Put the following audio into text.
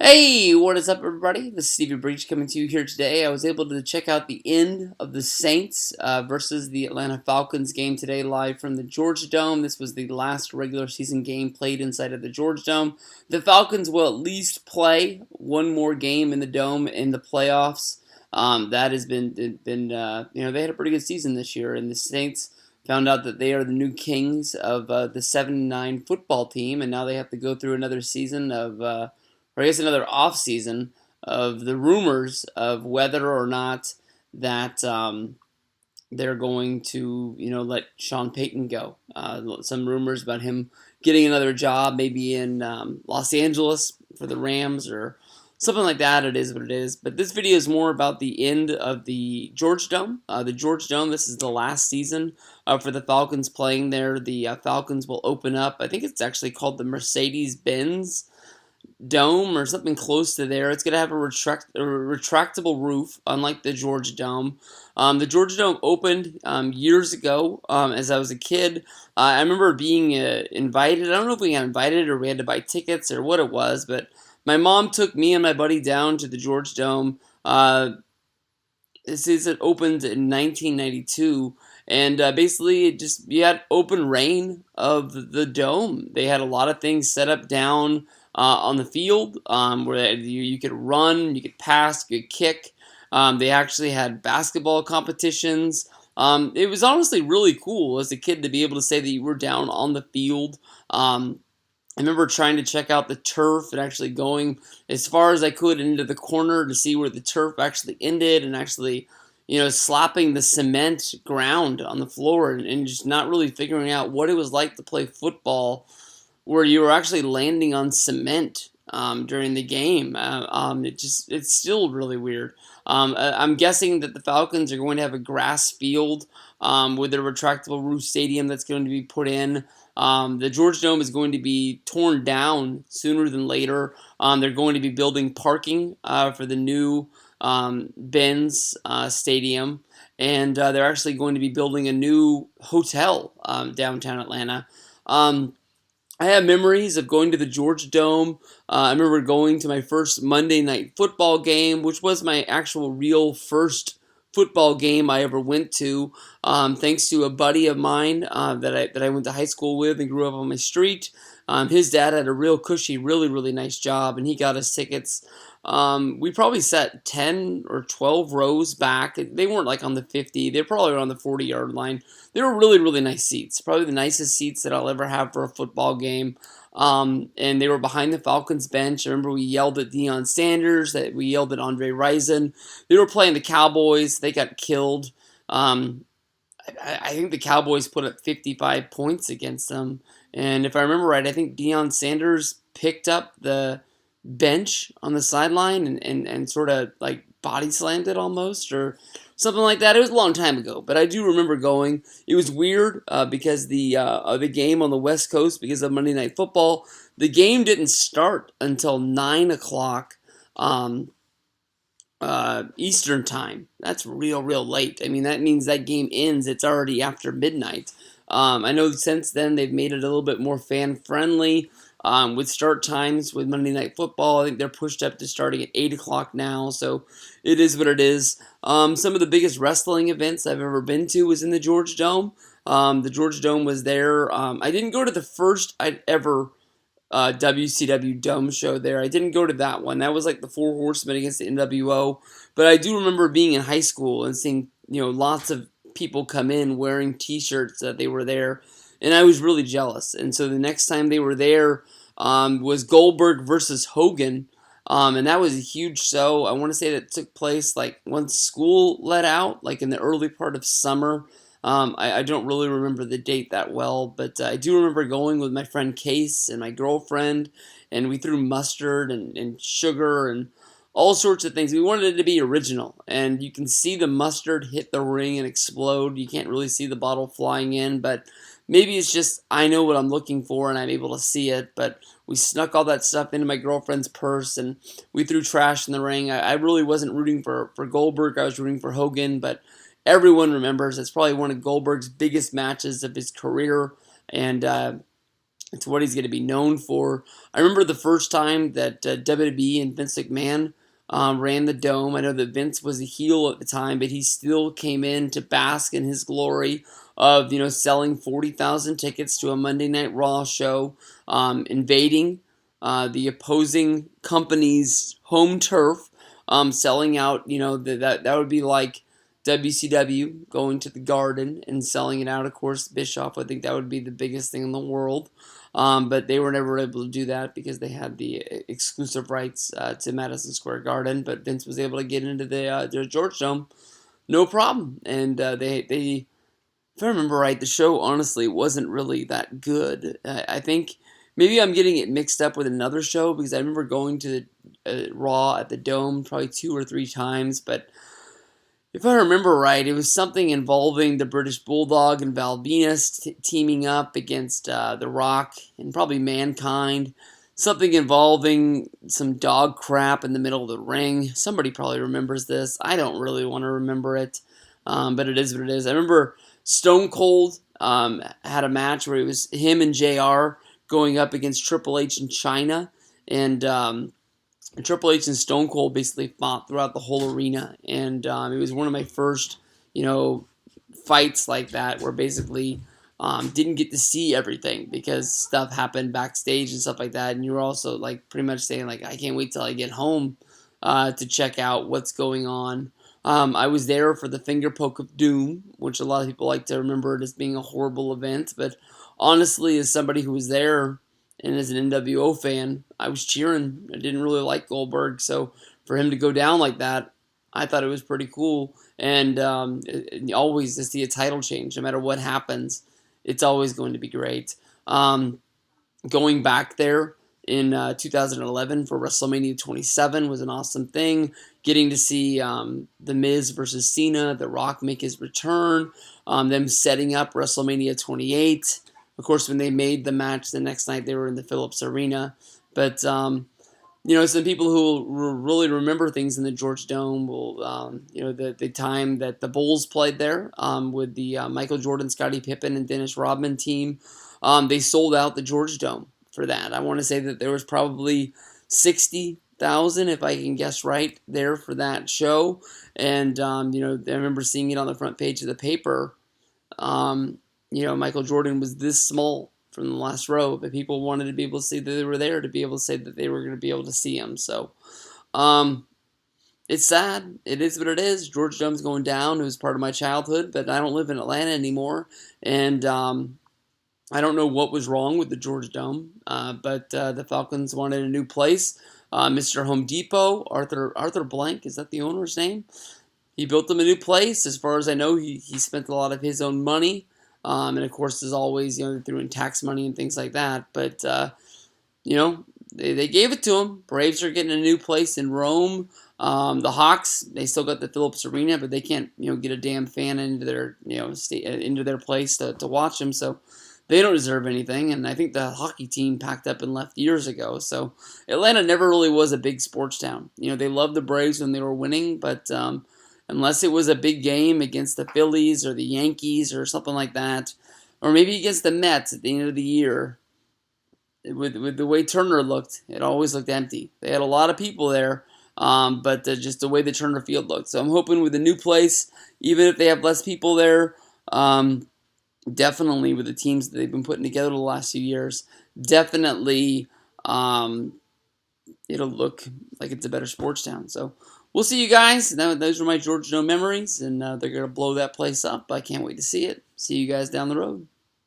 Hey, what is up, everybody? This is Stevie Breach coming to you here today. I was able to check out the end of the Saints versus the Atlanta Falcons game today live from the Georgia Dome. This was the last regular season game played inside of the Georgia Dome. The Falcons will at least play one more game in the Dome in the playoffs. That has been they had a pretty good season this year, and the Saints found out that they are the new kings of the 7-9 football team, and now they have to go through another season of or I guess another off season of the rumors of whether or not that they're going to, let Sean Payton go. Some rumors about him getting another job, maybe in Los Angeles for the Rams or something like that. It is what it is. But this video is more about the end of the Georgia Dome. The Georgia Dome, this is the last season for the Falcons playing there. The Falcons will open up, I think it's actually called the Mercedes-Benz Dome or something close to there. It's going to have a retractable roof, unlike the Georgia Dome. The Georgia Dome opened years ago as I was a kid. I remember being invited. I don't know if we got invited or we had to buy tickets or what it was, but my mom took me and my buddy down to the Georgia Dome. It opened in 1992. And basically, you had open reign of the dome. They had a lot of things set up down on the field where you could run, you could pass, you could kick. They actually had basketball competitions. It was honestly really cool as a kid to be able to say that you were down on the field. I remember trying to check out the turf and actually going as far as I could into the corner to see where the turf actually ended and actually, slapping the cement ground on the floor and just not really figuring out what it was like to play football where you were actually landing on cement during the game. It's still really weird. I'm guessing that the Falcons are going to have a grass field with a retractable roof stadium that's going to be put in. The Georgia Dome is going to be torn down sooner than later. They're going to be building parking for the new Benz Stadium, and they're actually going to be building a new hotel downtown Atlanta. I have memories of going to the Georgia Dome. I remember going to my first Monday Night Football game, which was my actual real first football game I ever went to, thanks to a buddy of mine that I went to high school with and grew up on my street. His dad had a real cushy, really, really nice job, and he got us tickets. We probably sat 10 or 12 rows back. They weren't like on the 50. They were probably around the 40-yard line. They were really, really nice seats. Probably the nicest seats that I'll ever have for a football game. And they were behind the Falcons bench. I remember we yelled at Deion Sanders, that we yelled at Andre Rison. They were playing the Cowboys. They got killed. I think the Cowboys put up 55 points against them. And if I remember right, I think Deion Sanders picked up the bench on the sideline and sort of like body slammed it almost or something like that. It was a long time ago, but I do remember going. It was weird because the game on the West Coast, because of Monday Night Football, the game didn't start until 9 o'clock Eastern time. That's real, real late. I mean, that means that game ends. It's already after midnight. I know since then they've made it a little bit more fan-friendly with start times with Monday Night Football. I think they're pushed up to starting at 8 o'clock now, so it is what it is. Some of the biggest wrestling events I've ever been to was in the Georgia Dome. The Georgia Dome was there. I didn't go to the first ever WCW Dome show there. I didn't go to that one. That was like the Four Horsemen against the NWO. But I do remember being in high school and seeing, lots of people come in wearing T-shirts that they were there, and I was really jealous. And so the next time they were there was Goldberg versus Hogan, and that was a huge show. I want to say that took place like once school let out, like in the early part of summer. I don't really remember the date that well, but I do remember going with my friend Case and my girlfriend, and we threw mustard and sugar and all sorts of things. We wanted it to be original, and you can see the mustard hit the ring and explode. You can't really see the bottle flying in, but maybe it's just I know what I'm looking for and I'm able to see it. But we snuck all that stuff into my girlfriend's purse, and we threw trash in the ring. I really wasn't rooting for Goldberg. I was rooting for Hogan, but everyone remembers it's probably one of Goldberg's biggest matches of his career, and It's what he's going to be known for. I remember the first time that WWE and Vince McMahon ran the Dome. I know that Vince was a heel at the time, but he still came in to bask in his glory of selling 40,000 tickets to a Monday Night Raw show, invading the opposing company's home turf, selling out. That would be like WCW going to the Garden and selling it out. Of course, Bischoff, I think that would be the biggest thing in the world. But they were never able to do that because they had the exclusive rights to Madison Square Garden. But Vince was able to get into the George Dome, no problem. And they, if I remember right, the show honestly wasn't really that good. I think maybe I'm getting it mixed up with another show because I remember going to Raw at the Dome probably 2 or 3 times, but if I remember right, it was something involving the British Bulldog and Val Venus teaming up against The Rock and probably Mankind. Something involving some dog crap in the middle of the ring. Somebody probably remembers this. I don't really want to remember it, but it is what it is. I remember Stone Cold had a match where it was him and JR going up against Triple H in China, and Triple H and Stone Cold basically fought throughout the whole arena, and it was one of my first, fights like that where basically didn't get to see everything because stuff happened backstage and stuff like that, and you were also like pretty much saying like I can't wait till I get home to check out what's going on. I was there for the finger poke of doom, which a lot of people like to remember it as being a horrible event, but honestly, as somebody who was there and as an NWO fan, I was cheering. I didn't really like Goldberg, so for him to go down like that, I thought it was pretty cool. And always to see a title change, no matter what happens, it's always going to be great. Going back there in 2011 for WrestleMania 27 was an awesome thing. Getting to see The Miz versus Cena, The Rock make his return, them setting up WrestleMania 28. Of course, when they made the match the next night, they were in the Phillips Arena. But, some people who will really remember things in the George Dome will, the time that the Bulls played there with the Michael Jordan, Scottie Pippen, and Dennis Rodman team. They sold out the George Dome for that. I want to say that there was probably 60,000, if I can guess right, there for that show. And, I remember seeing it on the front page of the paper. Michael Jordan was this small from the last row, but people wanted to be able to see that they were there, to be able to say that they were going to be able to see him. So, it's sad. It is what it is. George Dome's going down. It was part of my childhood, but I don't live in Atlanta anymore, and I don't know what was wrong with the George Dome, but the Falcons wanted a new place. Mr. Home Depot, Arthur Blank, is that the owner's name? He built them a new place. As far as I know, he spent a lot of his own money. And of course, as always, they threw in tax money and things like that. But, they gave it to him. Braves are getting a new place in Rome. The Hawks, they still got the Phillips Arena, but they can't, get a damn fan into their, into their place to watch them. So they don't deserve anything. And I think the hockey team packed up and left years ago. So Atlanta never really was a big sports town. They loved the Braves when they were winning, but unless it was a big game against the Phillies or the Yankees or something like that, or maybe against the Mets at the end of the year, with the way Turner looked, it always looked empty. They had a lot of people there, but just the way the Turner Field looked. So I'm hoping with a new place, even if they have less people there, definitely with the teams that they've been putting together the last few years, definitely it'll look like it's a better sports town. So we'll see you guys. Those were my George Dome memories, and they're going to blow that place up. I can't wait to see it. See you guys down the road.